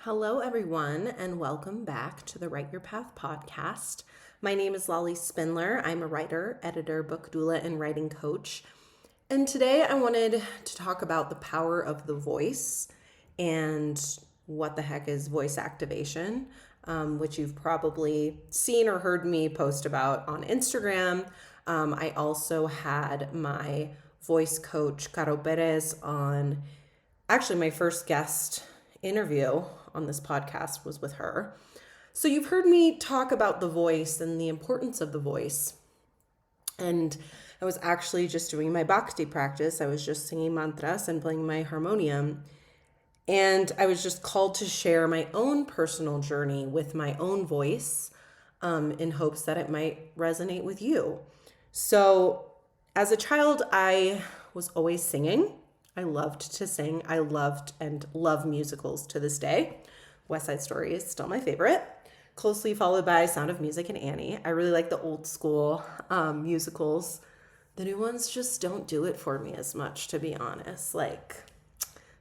Hello, everyone, and welcome back to the Write Your Path podcast. My name is Lolly Spindler. I'm a writer, editor, book doula, and writing coach. And today I wanted to talk about the power of the voice and what the heck is voice activation, which you've probably seen or heard me post about on Instagram. I also had my voice coach, Caro Perez, on actually my first guest interview on this podcast was with her. So you've heard me talk about the voice and the importance of the voice. And I was actually just doing my bhakti practice. I was just singing mantras and playing my harmonium. And I was just called to share my own personal journey with my own voice in hopes that it might resonate with you. So as a child, I was always singing. I loved to sing. I loved and love musicals to this day. West Side Story is still my favorite, closely followed by Sound of Music and Annie. I really like the old school musicals. The new ones just don't do it for me as much, to be honest. Like,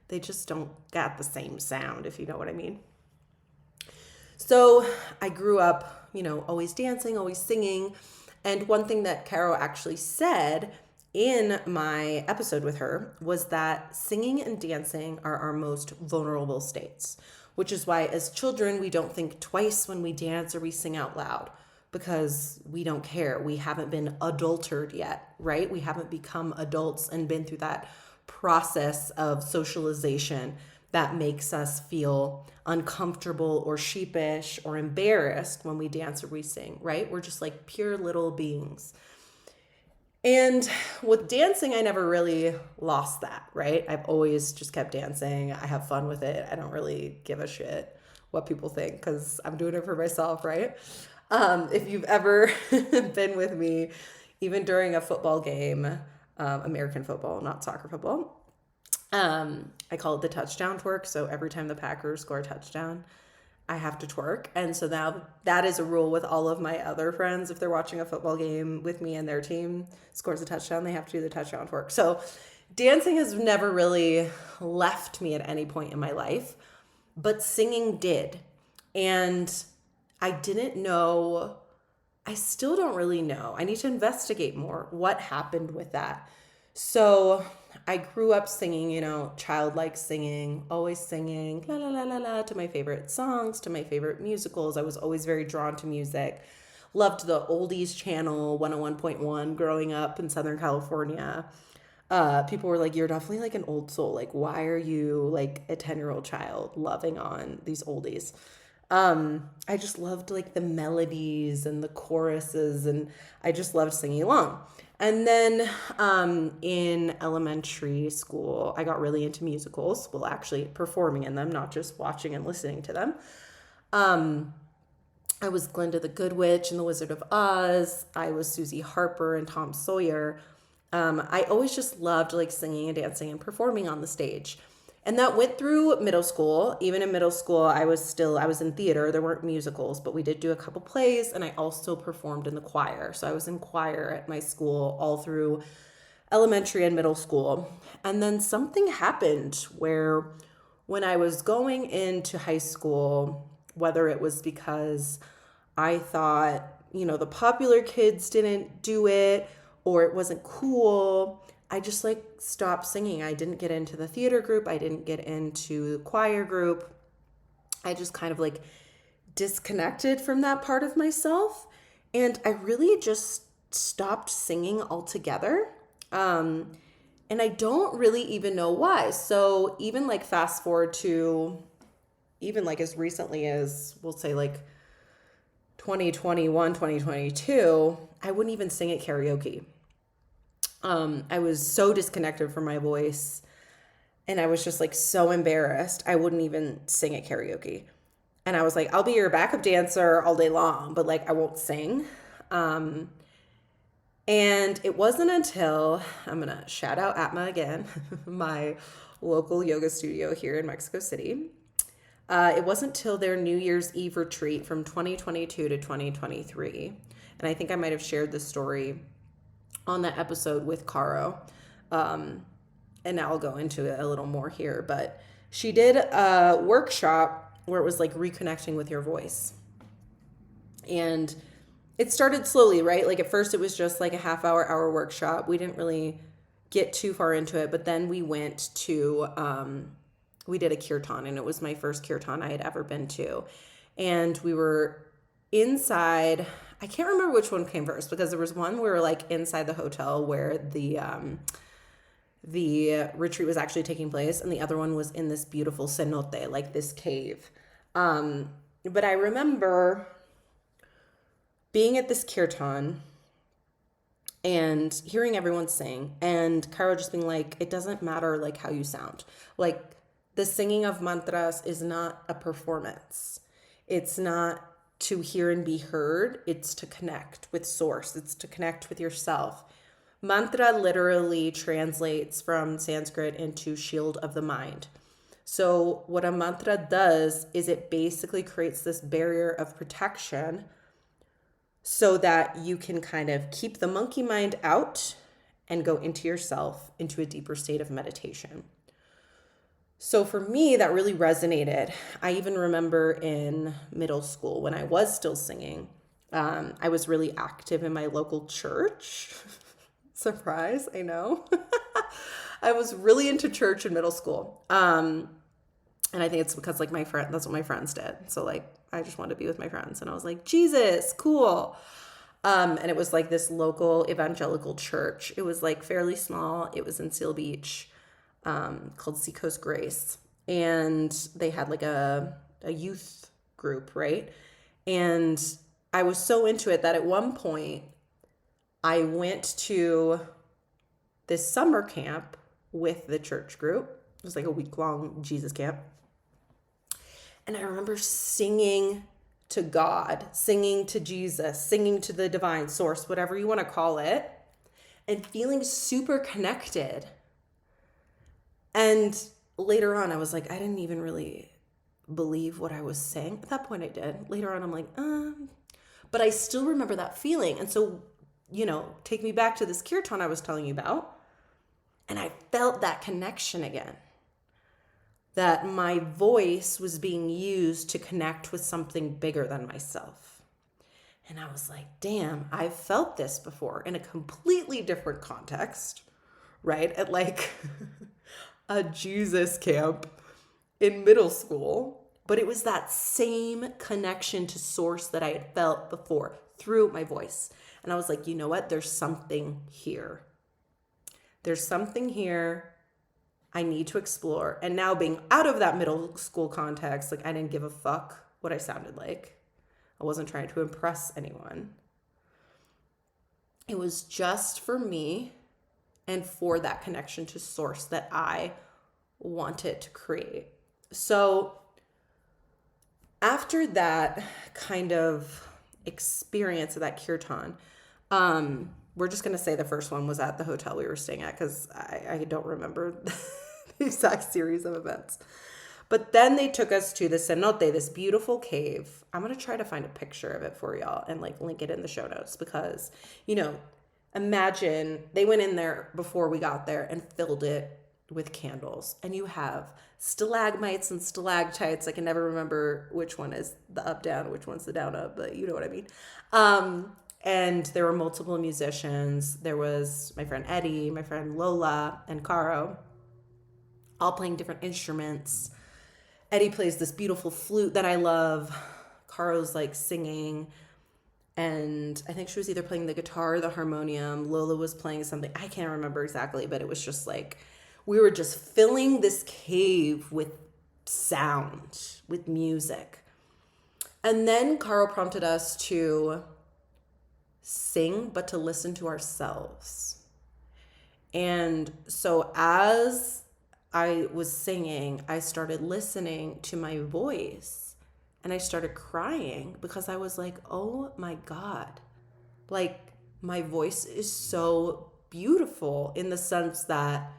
they just don't got the same sound, if you know what I mean. So I grew up, always dancing, always singing. And one thing that Caro actually said in my episode with her was that singing and dancing are our most vulnerable states, which is why as children, we don't think twice when we dance or we sing out loud because we don't care. We haven't been adultered yet, right? We haven't become adults and been through that process of socialization that makes us feel uncomfortable or sheepish or embarrassed when we dance or we sing, right? We're just like pure little beings. And with dancing, I never really lost that, right? I've always just kept dancing. I have fun with it. I don't really give a shit what people think because I'm doing it for myself, right? If you've ever been with me, even during a football game, American football, not soccer football, I call it the touchdown twerk. So every time the Packers score a touchdown, I have to twerk. And so now that is a rule with all of my other friends. If they're watching a football game with me and their team scores a touchdown, they have to do the touchdown twerk. So dancing has never really left me at any point in my life, but singing did. And I didn't know, I still don't really know. I need to investigate more what happened with that. So I grew up singing, childlike singing, always singing la la la la la to my favorite songs, to my favorite musicals. I was always very drawn to music. Loved the oldies channel 101.1 growing up in Southern California. People were like, you're definitely like an old soul. Like, why are you like a 10-year-old child loving on these oldies? I just loved like the melodies and the choruses, and I just loved singing along. And then in elementary school, I got really into musicals, well, actually performing in them, not just watching and listening to them. I was Glinda the Good Witch and the Wizard of Oz. I was Susie Harper and Tom Sawyer. I always just loved like singing and dancing and performing on the stage. And that went through middle school. Even in middle school, I was in theater. There weren't musicals, but we did do a couple plays, and I also performed in the choir. So I was in choir at my school all through elementary and middle school. And then something happened where when I was going into high school, whether it was because I thought, the popular kids didn't do it or it wasn't cool, I just like stopped singing. I didn't get into the theater group. I didn't get into the choir group. I just kind of like disconnected from that part of myself. And I really just stopped singing altogether. And I don't really even know why. So even like fast forward to even like as recently as we'll say like 2021, 2022, I wouldn't even sing at karaoke. I was so disconnected from my voice and I was just like so embarrassed. I wouldn't even sing at karaoke. And I was like, I'll be your backup dancer all day long, but like I won't sing. And it wasn't until, I'm going to shout out Atma again, my local yoga studio here in Mexico City. It wasn't till their New Year's Eve retreat from 2022 to 2023. And I think I might have shared this story on that episode with Caro. And now I'll go into it a little more here, but she did a workshop where it was like reconnecting with your voice. And it started slowly, right? Like at first it was just like a hour workshop. We didn't really get too far into it, but then we went to, we did a kirtan, and it was my first kirtan I had ever been to. And we were inside, I can't remember which one came first, because there was one where we were like inside the hotel where the retreat was actually taking place, and the other one was in this beautiful cenote, like this cave. But I remember being at this kirtan and hearing everyone sing, and Cairo just being like, it doesn't matter like how you sound. Like the singing of mantras is not a performance. It's not to hear and be heard. It's to connect with source. It's to connect with yourself. Mantra literally translates from Sanskrit into shield of the mind. So what a mantra does is it basically creates this barrier of protection so that you can kind of keep the monkey mind out and go into yourself, into a deeper state of meditation. So for me, that really resonated. I even remember in middle school when I was still singing, I was really active in my local church. Surprise, I know. I was really into church in middle school. And I think it's because like that's what my friends did. So like I just wanted to be with my friends, and I was like, Jesus, cool. And it was like this local evangelical church. It was like fairly small. It was in Seal Beach, called Seacoast Grace. And they had like a youth group, right? And I was so into it that at one point I went to this summer camp with the church group. It was like a week-long Jesus camp. And I remember singing to God, singing to Jesus, singing to the divine source, whatever you want to call it, and feeling super connected. And later on, I was like, I didn't even really believe what I was saying. At that point, I did. Later on, I'm like, but I still remember that feeling. And so, take me back to this kirtan I was telling you about. And I felt that connection again. That my voice was being used to connect with something bigger than myself. And I was like, damn, I've felt this before in a completely different context, right? At like a Jesus camp in middle school. But it was that same connection to source that I had felt before through my voice. And I was like, you know what? There's something here. There's something here I need to explore. And now being out of that middle school context, like I didn't give a fuck what I sounded like. I wasn't trying to impress anyone. It was just for me and for that connection to source that I wanted to create. So after that kind of experience of that kirtan, we're just going to say the first one was at the hotel we were staying at, because I don't remember the exact series of events. But then they took us to the cenote, this beautiful cave. I'm going to try to find a picture of it for y'all and like link it in the show notes, because, imagine they went in there before we got there and filled it with candles. And you have stalagmites and stalactites. I can never remember which one is the up down, which one's the down up, but you know what I mean. And there were multiple musicians. There was my friend Eddie, my friend Lola, and Caro, all playing different instruments. Eddie plays this beautiful flute that I love. Caro's like singing. And I think she was either playing the guitar or the harmonium. Lola was playing something. I can't remember exactly, but it was just like, we were just filling this cave with sound, with music. And then Caro prompted us to sing, but to listen to ourselves. And so as I was singing, I started listening to my voice, and I started crying because I was like, oh my God, like my voice is so beautiful in the sense that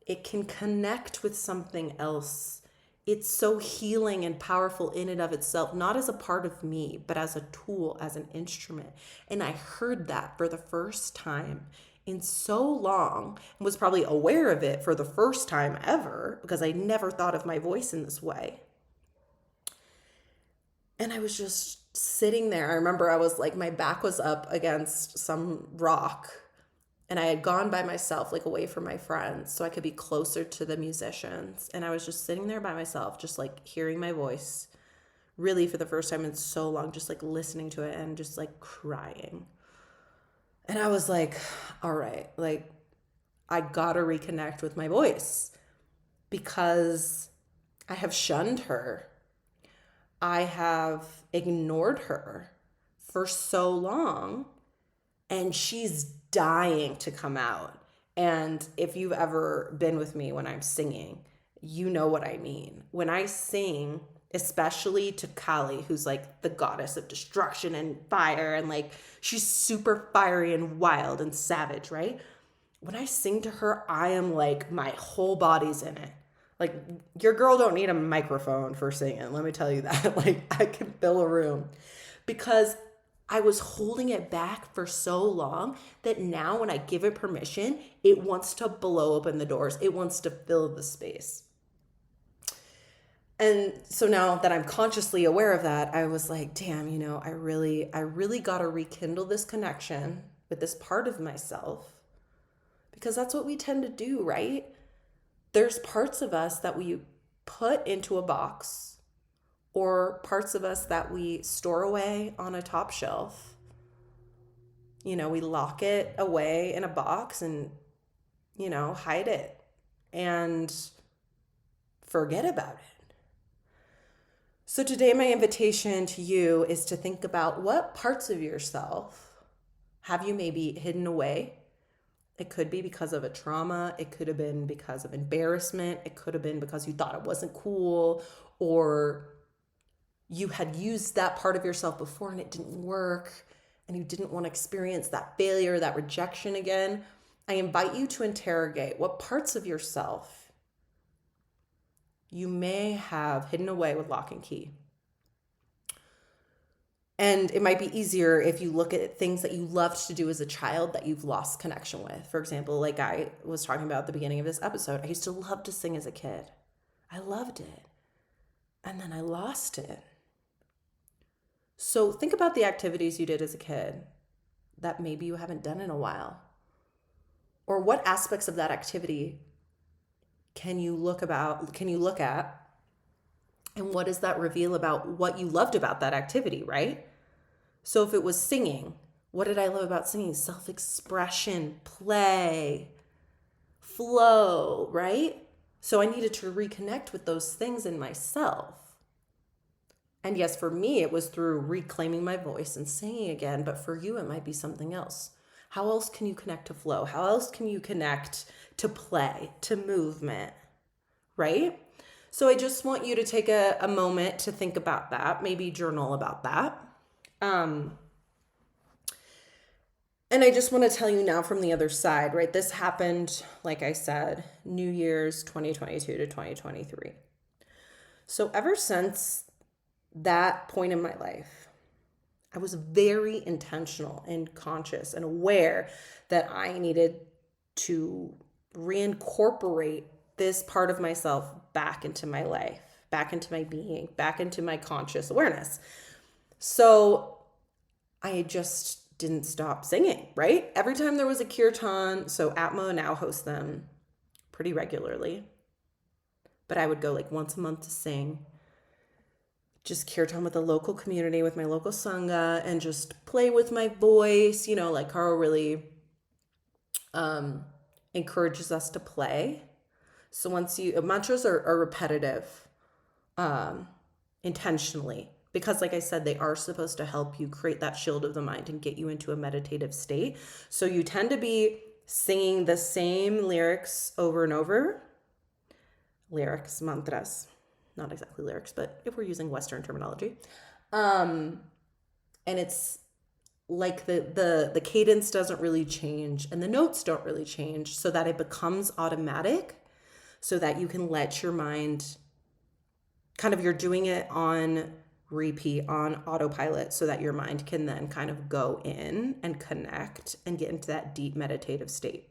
it can connect with something else. It's so healing and powerful in and of itself, not as a part of me, but as a tool, as an instrument. And I heard that for the first time in so long, and was probably aware of it for the first time ever, because I never thought of my voice in this way. And I was just sitting there. I remember I was like, my back was up against some rock, and I had gone by myself, like away from my friends, so I could be closer to the musicians. And I was just sitting there by myself, just like hearing my voice, really for the first time in so long, just like listening to it and just like crying. And I was like, all right, like I gotta reconnect with my voice because I have shunned her. I have ignored her for so long, and she's dying to come out. And if you've ever been with me when I'm singing, you know what I mean. When I sing, especially to Kali, who's like the goddess of destruction and fire, and like she's super fiery and wild and savage, right? When I sing to her, I am like, my whole body's in it. Like, your girl don't need a microphone for singing, let me tell you that. Like, I can fill a room because I was holding it back for so long that now when I give it permission, it wants to blow open the doors. It wants to fill the space. And so now that I'm consciously aware of that, I was like, damn, I really got to rekindle this connection with this part of myself, because that's what we tend to do, right? There's parts of us that we put into a box, or parts of us that we store away on a top shelf. We lock it away in a box and, hide it and forget about it. So today, my invitation to you is to think about what parts of yourself have you maybe hidden away. It could be because of a trauma. It could have been because of embarrassment. It could have been because you thought it wasn't cool, or you had used that part of yourself before and it didn't work, and you didn't want to experience that failure, that rejection again. I invite you to interrogate what parts of yourself you may have hidden away with lock and key. And it might be easier if you look at things that you loved to do as a child that you've lost connection with. For example, like I was talking about at the beginning of this episode, I used to love to sing as a kid. I loved it. And then I lost it. So think about the activities you did as a kid that maybe you haven't done in a while. Or what aspects of that activity can you look at? And what does that reveal about what you loved about that activity, right? So if it was singing, what did I love about singing? Self-expression, play, flow, right? So I needed to reconnect with those things in myself. And yes, for me, it was through reclaiming my voice and singing again. But for you, it might be something else. How else can you connect to flow? How else can you connect to play, to movement, right? So I just want you to take a moment to think about that, maybe journal about that. And I just want to tell you now from the other side, right? This happened, like I said, New Year's 2022 to 2023. So ever since that point in my life, I was very intentional and conscious and aware that I needed to reincorporate this part of myself back into my life, back into my being, back into my conscious awareness. So I just didn't stop singing, right? Every time there was a kirtan, so Atma now hosts them pretty regularly, but I would go like once a month to sing, just kirtan with the local community, with my local sangha, and just play with my voice. Like Carl really encourages us to play. So mantras are repetitive, intentionally, because like I said, they are supposed to help you create that shield of the mind and get you into a meditative state. So you tend to be singing the same lyrics over and over. Lyrics, mantras, not exactly lyrics, but if we're using Western terminology. And it's like the cadence doesn't really change and the notes don't really change, so that it becomes automatic, so that you can let your mind you're doing it on repeat, on autopilot, so that your mind can then kind of go in and connect and get into that deep meditative state.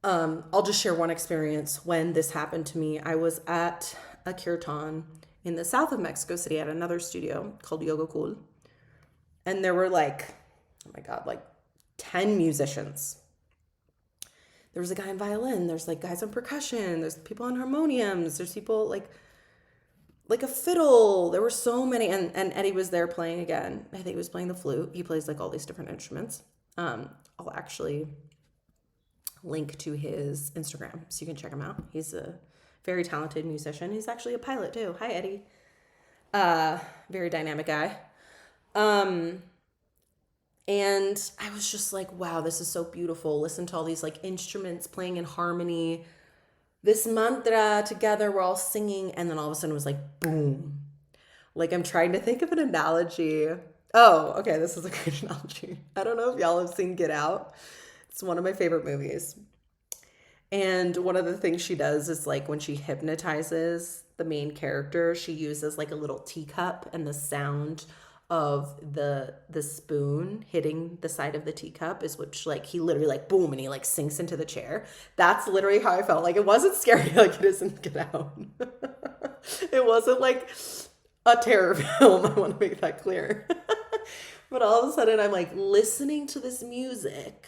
I'll just share one experience when this happened to me. I was at a kirtan in the south of Mexico City at another studio called Yoga Cool. And there were like, oh my God, like 10 musicians. There was a guy on violin. There's like guys on percussion. There's people on harmoniums. There's people like a fiddle. There were so many. And Eddie was there playing again. I think he was playing the flute. He plays like all these different instruments. I'll actually link to his Instagram so you can check him out. He's a very talented musician. He's actually a pilot too. Hi, Eddie. Very dynamic guy. And I was just like, wow, this is so beautiful. Listen to all these like instruments playing in harmony. This mantra together, we're all singing. And then all of a sudden it was like, boom. Like I'm trying to think of an analogy. Oh, okay. This is a great analogy. I don't know if y'all have seen Get Out. It's one of my favorite movies. And one of the things she does is like when she hypnotizes the main character, she uses like a little teacup, and the sound of the spoon hitting the side of the teacup is which like he literally like boom, and he like sinks into the chair. That's literally how I felt. Like it wasn't scary like it isn't Get Out. It wasn't like a terror film. I want to make that clear. But all of a sudden I'm like listening to this music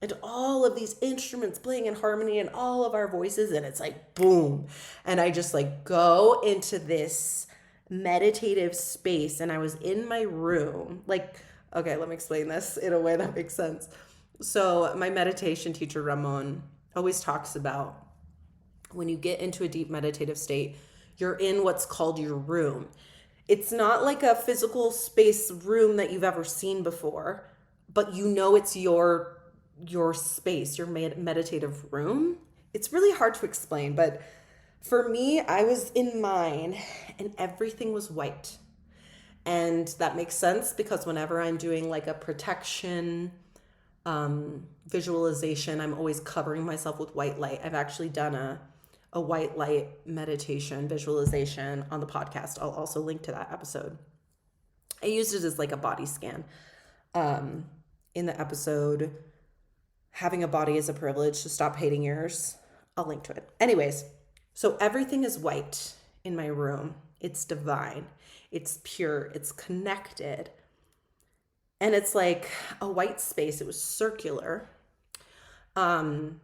and all of these instruments playing in harmony and all of our voices, and it's like boom. And I just like go into this meditative space, and I was in my room. Like, okay, let me explain this in a way that makes sense. So my meditation teacher, Ramon, always talks about when you get into a deep meditative state, you're in what's called your room. It's not like a physical space room that you've ever seen before, but you know it's your space, your meditative room. It's really hard to explain, but for me, I was in mine and everything was white. And that makes sense because whenever I'm doing like a protection visualization, I'm always covering myself with white light. I've actually done a white light meditation visualization on the podcast. I'll also link to that episode. I used it as like a body scan in the episode, Having a Body is a Privilege, to Stop Hating Yours. I'll link to it. Anyways, so everything is white in my room. It's divine. It's pure. It's connected. And it's like a white space. It was circular. And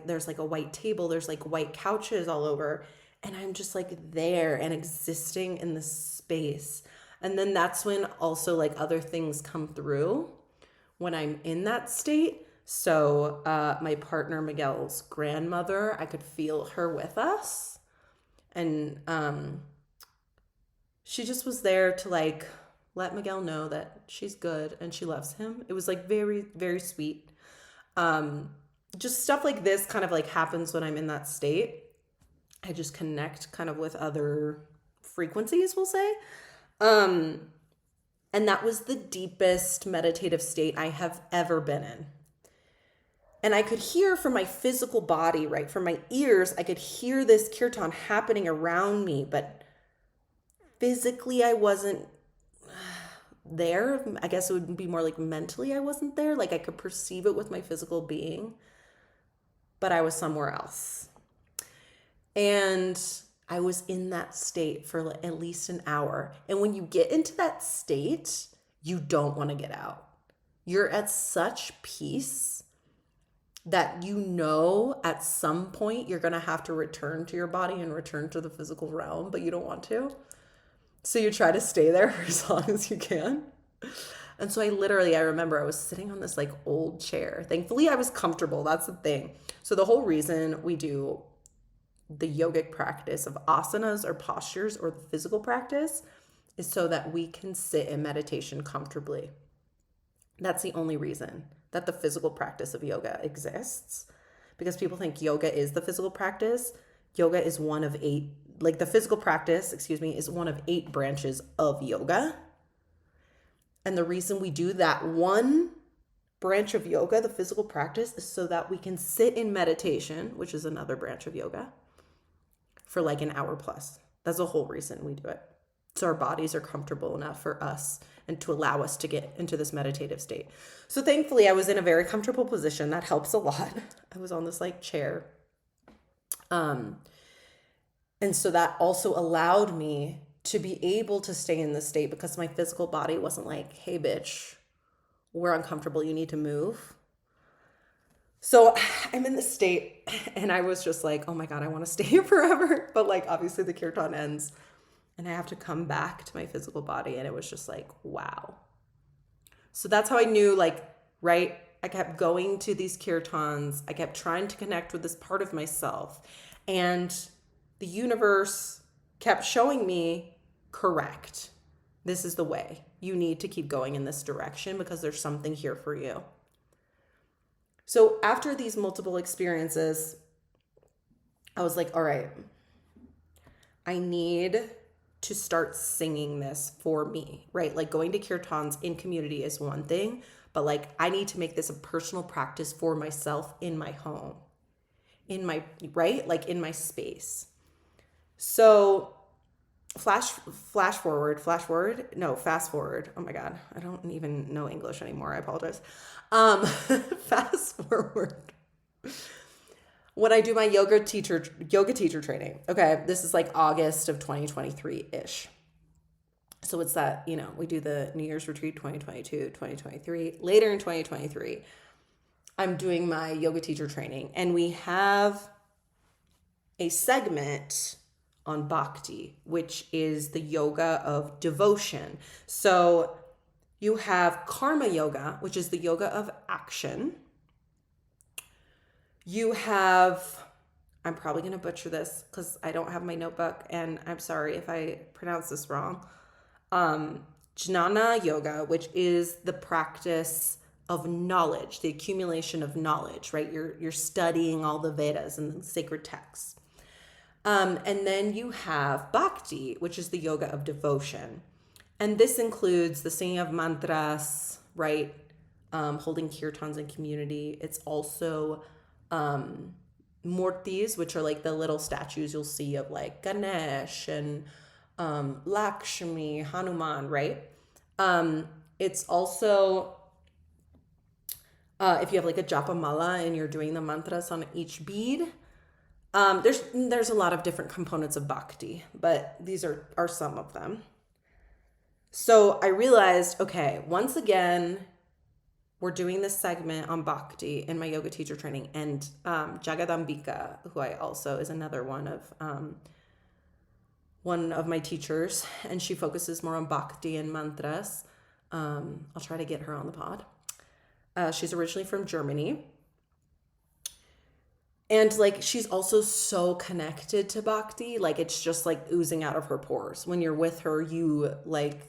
there's like a white table. There's like white couches all over. And I'm just like there and existing in this space. And then that's when also like other things come through when I'm in that state. So my partner Miguel's grandmother, I could feel her with us. And she just was there to like let Miguel know that she's good and she loves him. It was like very, very sweet. Just stuff like this kind of like happens when I'm in that state. I just connect kind of with other frequencies, we'll say. And that was the deepest meditative state I have ever been in. And I could hear from my physical body, right? From my ears, I could hear this kirtan happening around me, but physically I wasn't there. I guess it would be more like mentally I wasn't there. Like I could perceive it with my physical being, but I was somewhere else. And I was in that state for at least an hour. And when you get into that state, you don't want to get out. You're at such peace that you know at some point you're going to have to return to your body and return to the physical realm, but you don't want to. So you try to stay there for as long as you can. And so I remember I was sitting on this like old chair. Thankfully, I was comfortable. That's the thing. So the whole reason we do the yogic practice of asanas or postures or the physical practice is so that we can sit in meditation comfortably. That's the only reason that the physical practice of yoga exists, because people think yoga is the physical practice. Yoga is one of 8, like the physical practice, is one of 8 branches of yoga. And the reason we do that one branch of yoga, the physical practice, is so that we can sit in meditation, which is another branch of yoga, for like an hour plus. That's the whole reason we do it. So our bodies are comfortable enough for us and to allow us to get into this meditative state. So thankfully I was in a very comfortable position. That helps a lot. I was on this like chair. And so that also allowed me to be able to stay in this state because my physical body wasn't like, hey, bitch, we're uncomfortable. You need to move. So I'm in this state and I was just like, oh my God, I want to stay here forever. But like, obviously the kirtan ends and I have to come back to my physical body. And it was just like, wow. So that's how I knew, like, right? I kept going to these kirtans. I kept trying to connect with this part of myself. And the universe kept showing me, correct. This is the way. You need to keep going in this direction because there's something here for you. So after these multiple experiences, I was like, all right, I need to start singing this for me, right? Like going to kirtans in community is one thing, but like I need to make this a personal practice for myself in my home, in my, right? Like in my space. So fast forward. Oh my God. I don't even know English anymore. I apologize. Fast forward. When I do my yoga teacher training, okay, this is like August of 2023-ish. So it's that, we do the New Year's retreat 2022, 2023. Later in 2023, I'm doing my yoga teacher training and we have a segment on bhakti, which is the yoga of devotion. So you have karma yoga, which is the yoga of action. You have, I'm probably going to butcher this because I don't have my notebook and I'm sorry if I pronounce this wrong. Jnana yoga, which is the practice of knowledge, the accumulation of knowledge, right? You're studying all the Vedas and the sacred texts. And then you have bhakti, which is the yoga of devotion. And this includes the singing of mantras, right? Holding kirtans in community. It's also murtis, which are like the little statues you'll see of like Ganesh and Lakshmi, Hanuman, right? It's also, if you have like a japa mala and you're doing the mantras on each bead, there's a lot of different components of bhakti, but these are some of them. So I realized, okay, once again, we're doing this segment on bhakti in my yoga teacher training, and Jagadambika, who I also is another one of my teachers, and she focuses more on bhakti and mantras. I'll try to get her on the pod. She's originally from Germany. And like, she's also so connected to bhakti. Like, it's just like oozing out of her pores. When you're with her, you like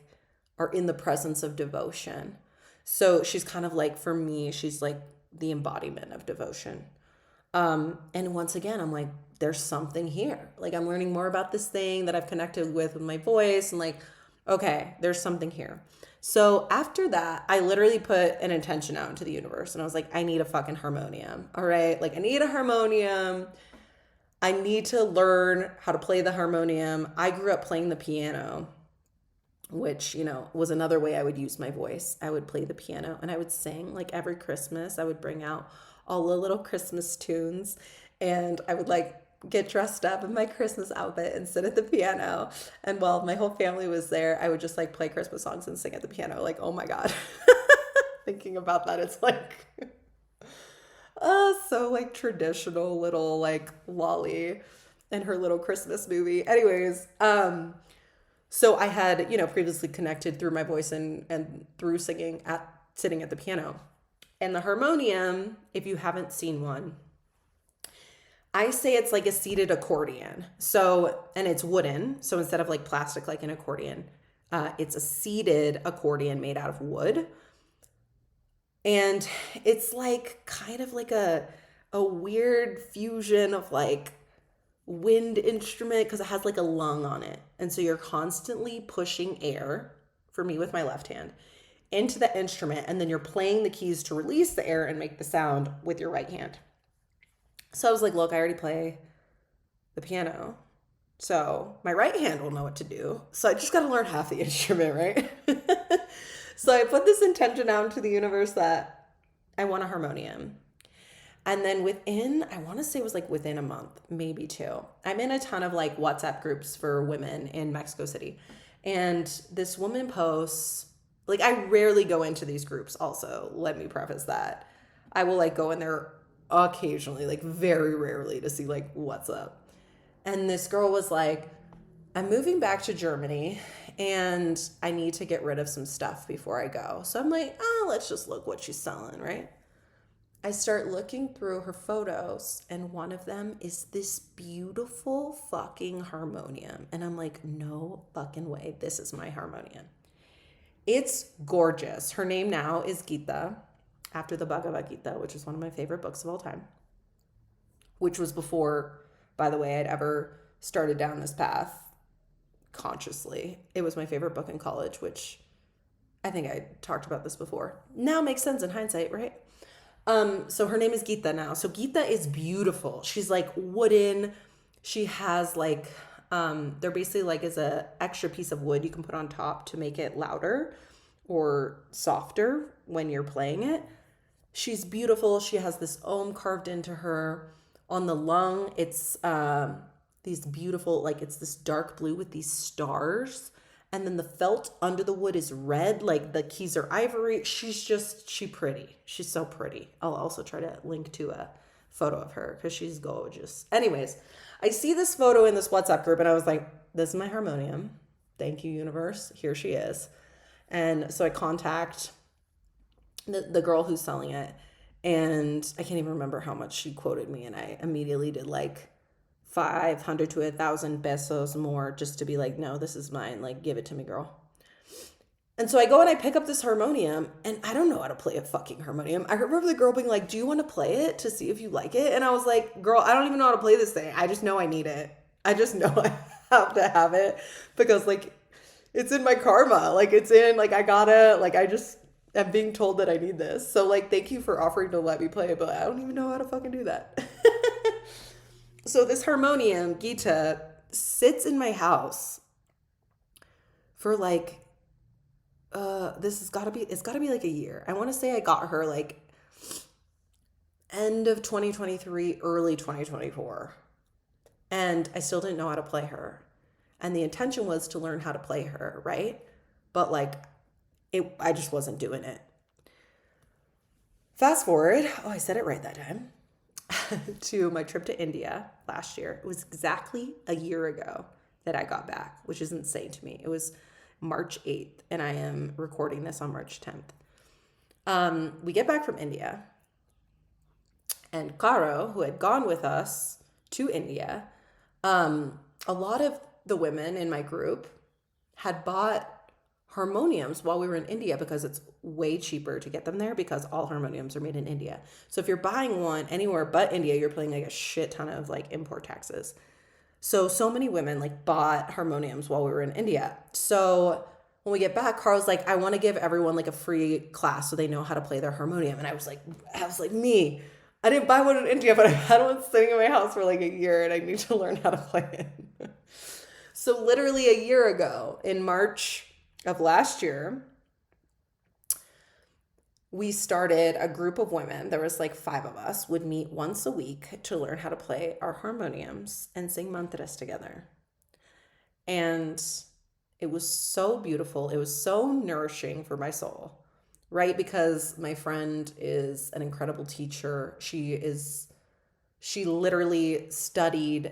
are in the presence of devotion. So she's kind of like, for me, she's like the embodiment of devotion. And once again, I'm like, there's something here. Like, I'm learning more about this thing that I've connected with my voice, and like, okay, there's something here. So after that, I literally put an intention out into the universe and I was like, I need a fucking harmonium. All right. Like, I need a harmonium. I need to learn how to play the harmonium. I grew up playing the piano, which, was another way I would use my voice. I would play the piano and I would sing. Like, every Christmas, I would bring out all the little Christmas tunes and I would like get dressed up in my Christmas outfit and sit at the piano. And while my whole family was there, I would just like play Christmas songs and sing at the piano. Like, oh my God. Thinking about that, it's like, so like traditional little like Lolly and her little Christmas movie. Anyways, so I had, previously connected through my voice and through sitting at the piano. And the harmonium, if you haven't seen one, I say it's like a seated accordion. So, and it's wooden. So instead of like plastic, like an accordion, it's a seated accordion made out of wood. And it's like kind of like a weird fusion of like wind instrument because it has like a lung on it. And so you're constantly pushing air, for me with my left hand, into the instrument. And then you're playing the keys to release the air and make the sound with your right hand. So I was like, look, I already play the piano, so my right hand will know what to do. So I just got to learn half the instrument, right? So I put this intention out into the universe that I want a harmonium. And then within, I want to say it was like within a month, maybe two, I'm in a ton of like WhatsApp groups for women in Mexico City. And this woman posts, like, I rarely go into these groups also. Let me preface that. I will like go in there occasionally, like very rarely, to see like what's up. And this girl was like, I'm moving back to Germany and I need to get rid of some stuff before I go. So I'm like, oh, let's just look what she's selling, right? I start looking through her photos, and one of them is this beautiful fucking harmonium. And I'm like, no fucking way, this is my harmonium. It's gorgeous. Her name now is Gita, after the Bhagavad Gita, which is one of my favorite books of all time, which was before, by the way, I'd ever started down this path consciously. It was my favorite book in college, which I think I talked about this before. Now makes sense in hindsight, right? So her name is Gita now. So Gita is beautiful. She's like wooden. She has like, they're basically like is a extra piece of wood you can put on top to make it louder or softer when you're playing it. She's beautiful. She has this Om carved into her. On the lung, it's these beautiful, like it's this dark blue with these stars. And then the felt under the wood is red, like the keys are ivory. She pretty. She's so pretty. I'll also try to link to a photo of her because she's gorgeous. Anyways, I see this photo in this WhatsApp group and I was like, this is my harmonium. Thank you, universe. Here she is. And so I contact the girl who's selling it, and I can't even remember how much she quoted me. And I immediately did like 500 to 1,000 pesos more just to be like, no, this is mine. Like, give it to me, girl. And so I go and I pick up this harmonium, and I don't know how to play a fucking harmonium. I remember the girl being like, do you want to play it to see if you like it? And I was like, girl, I don't even know how to play this thing. I just know I need it. I just know I have to have it because like it's in my karma. Like it's in, like I gotta, like I just am being told that I need this. So like, thank you for offering to let me play it, but I don't even know how to fucking do that. So this harmonium, Gita, sits in my house for like, it's gotta be like a year. I want to say I got her like end of 2023, early 2024. And I still didn't know how to play her. And the intention was to learn how to play her, right? But like, I just wasn't doing it. Fast forward, I said it right that time, to my trip to India last year. It was exactly a year ago that I got back, which is insane to me. It was March 8th, and I am recording this on March 10th. We get back from India, and Caro, who had gone with us to India, a lot of the women in my group had bought harmoniums while we were in India because it's way cheaper to get them there because all harmoniums are made in India. So if you're buying one anywhere but India, you're paying like a shit ton of like import taxes. So many women like bought harmoniums while we were in India. So when we get back, Carl's like, I want to give everyone like a free class so they know how to play their harmonium. And I was like, me. I didn't buy one in India, but I had one sitting in my house for like a year and I need to learn how to play it. So literally a year ago, in March of last year, we started a group of women. There was like 5 of us, would meet once a week to learn how to play our harmoniums and sing mantras together. And it was so beautiful. It was so nourishing for my soul, right? Because my friend is an incredible teacher. She literally studied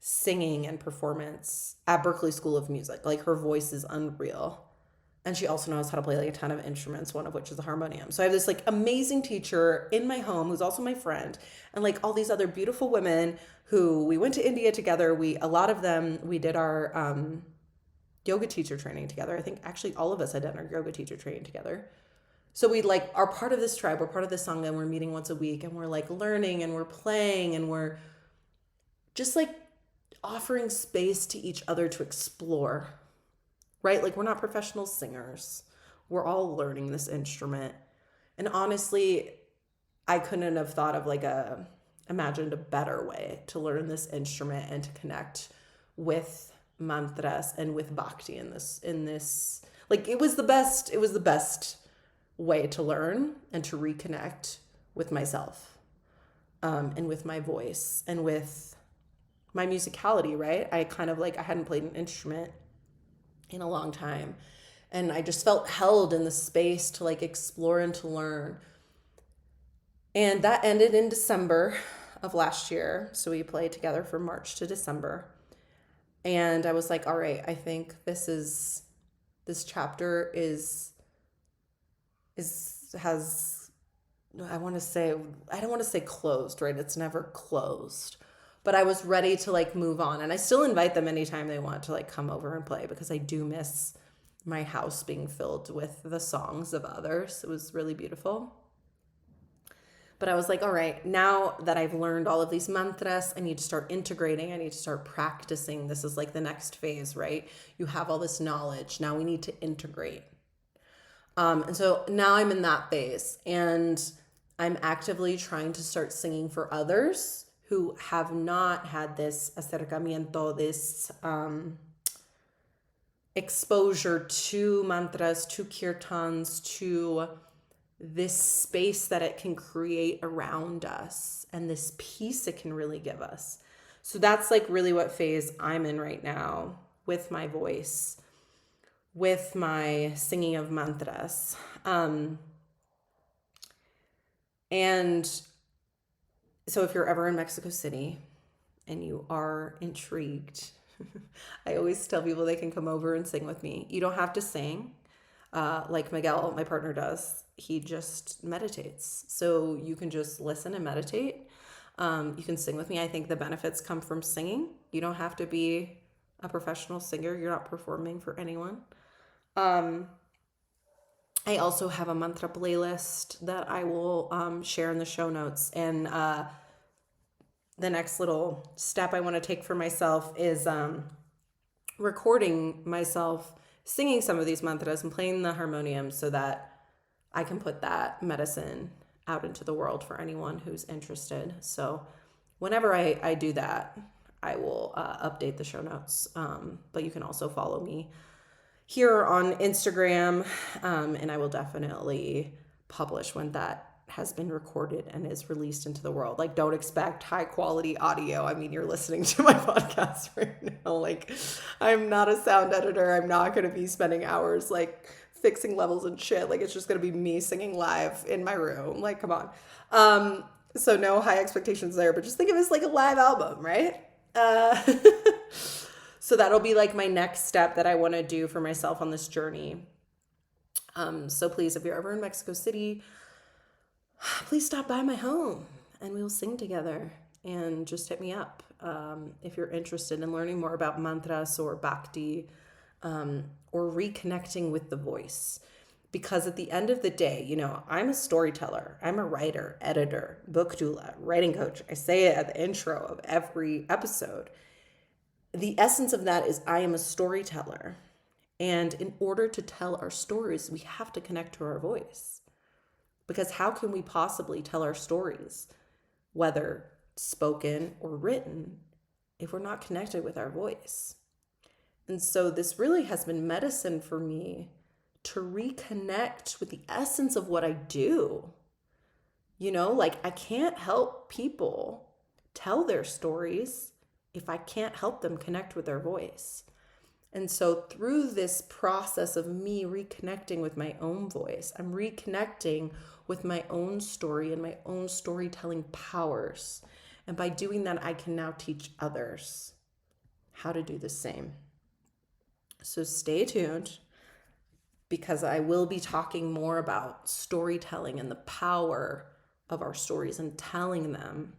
singing and performance at Berklee School of Music. Like her voice is unreal. And she also knows how to play like a ton of instruments, one of which is a harmonium. So I have this like amazing teacher in my home who's also my friend, and like all these other beautiful women who we went to India together. A lot of them, we did our yoga teacher training together. I think actually all of us had done our yoga teacher training together. So we like are part of this tribe. We're part of this sangha, and we're meeting once a week, and we're like learning, and we're playing, and we're just like offering space to each other to explore, right? Like we're not professional singers. We're all learning this instrument. And honestly, I couldn't have thought of imagined a better way to learn this instrument and to connect with mantras and with bhakti in this, like it was the best way to learn and to reconnect with myself. and with my voice and with my musicality, right? I hadn't played an instrument in a long time. And I just felt held in the space to like explore and to learn. And that ended in December of last year. So we played together from March to December. And I was like, all right, I think this chapter has, I don't want to say closed, right? It's never closed. But I was ready to like move on. And I still invite them anytime they want to like come over and play, because I do miss my house being filled with the songs of others. It was really beautiful. But I was like, all right, now that I've learned all of these mantras, I need to start integrating. I need to start practicing. This is like the next phase, right? You have all this knowledge. Now we need to integrate. And so now I'm in that phase, and I'm actively trying to start singing for others who have not had this acercamiento, this exposure to mantras, to kirtans, to this space that it can create around us and this peace it can really give us. So that's like really what phase I'm in right now with my voice, with my singing of mantras. And so if you're ever in Mexico City and you are intrigued, I always tell people they can come over and sing with me. You don't have to sing like Miguel, my partner, does. He just meditates. So you can just listen and meditate. You can sing with me. I think the benefits come from singing. You don't have to be a professional singer. You're not performing for anyone. I also have a mantra playlist that I will share in the show notes. And the next little step I want to take for myself is recording myself singing some of these mantras and playing the harmonium so that I can put that medicine out into the world for anyone who's interested. So whenever I do that, I will update the show notes. But you can also follow me here on Instagram, and I will definitely publish when that has been recorded and is released into the world. Like, don't expect high quality audio. I mean, you're listening to my podcast right now. Like, I'm not a sound editor. I'm not going to be spending hours like fixing levels and shit. Like, it's just going to be me singing live in my room. Like, come on. So no high expectations there, but just think of it as like a live album, right? So that'll be like my next step that I want to do for myself on this journey. So please, if you're ever in Mexico City, please stop by my home and we'll sing together, and just hit me up if you're interested in learning more about mantras or bhakti, or reconnecting with the voice. Because at the end of the day, you know, I'm a storyteller. I'm a writer, editor, book doula, writing coach. I say it at the intro of every episode. The essence of that is I am a storyteller. And in order to tell our stories, we have to connect to our voice. Because how can we possibly tell our stories, whether spoken or written, if we're not connected with our voice? And so this really has been medicine for me to reconnect with the essence of what I do. You know, like, I can't help people tell their stories if I can't help them connect with their voice. And so through this process of me reconnecting with my own voice, I'm reconnecting with my own story and my own storytelling powers. And by doing that, I can now teach others how to do the same. So stay tuned, because I will be talking more about storytelling and the power of our stories and telling them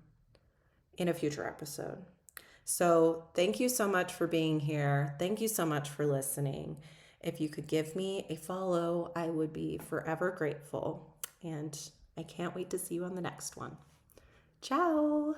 in a future episode. So thank you so much for being here. Thank you so much for listening. If you could give me a follow, I would be forever grateful. And I can't wait to see you on the next one. Ciao.